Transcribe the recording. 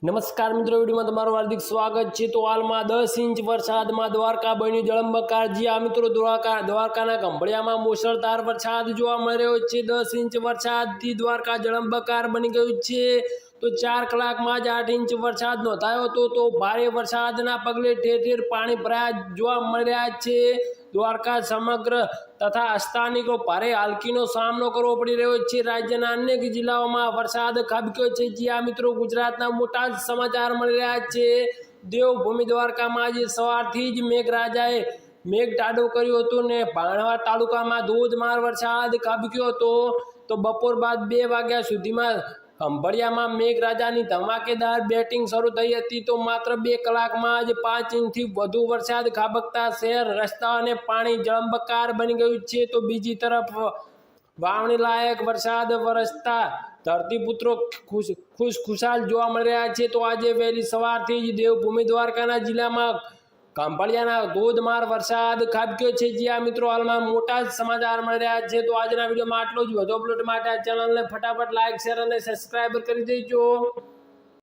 નમસ્કાર મિત્રો, વિડીયોમાં તમારું હાર્દિક સ્વાગત છે। તો હાલમાં 10 ઇંચ વરસાદમાં દ્વારકા બન્યું જળબંબાકાર। જી આ મિત્રો, દ્વારકાના કંભળિયામાં મુશળધાર વરસાદ જોવા મળી રહ્યો છે। 10 ઇંચ વરસાદથી દ્વારકા જળબંબાકાર બની ગયું છે। તો 4 કલાકમાં જ 8 ઇંચ વરસાદ નોંધાયો હતો। તો ભારે વરસાદના પગલે ઠેર ઠેર પાણી ભરાયા જોવા મળી રહ્યા છે। દ્વારકા સમગ્ર તથા સ્થાનિકો ભારે હાલાકીનો સામનો કરવો પડી રહ્યો છે। રાજ્યના અનેક જિલ્લાઓમાં વરસાદ ખાબક્યો છે। જ્યાં મિત્રો ગુજરાતના મોટા સમાચાર મળી રહ્યા છે। દેવભૂમિ દ્વારકામાં આજે સવારથી જ મેઘરાજાએ મેઘટાડો કર્યો હતો ને ભાણવા તાલુકામાં ધોધમાર વરસાદ ખાબક્યો હતો। તો બપોર બાદ 2 વાગ્યા સુધીમાં કંભળિયામાં મેઘરાજાની ધમાકેદાર બેટિંગ શરૂ થઈ હતી। તો માત્ર 2 કલાકમાં જ 5 ઇંચથી વધુ વરસાદ ખાબકતા શહેર, રસ્તા અને પાણી જળબંબાકાર બની ગયું છે। તો બીજી તરફ વાવણી લાયક વરસાદ વરસતા ધરતીપુત્રો ખુશખુશાલ જોવા મળી રહ્યા છે। તો આજે વહેલી સવારથી જ દેવભૂમિ દ્વારકાના જિલ્લામાં કંભળિયાના ધોધમાર વરસાદ ખાબક્યો છે। જ્યાં મિત્રો હાલમાં મોટા સમાચાર મળી રહ્યા છે। તો આજના વિડીયોમાં આટલો જ। વધુ અપડેટ માટે આ ચેનલને ફટાફટ લાઈક, શેર અને સબસ્ક્રાઈબ કરી દેજો।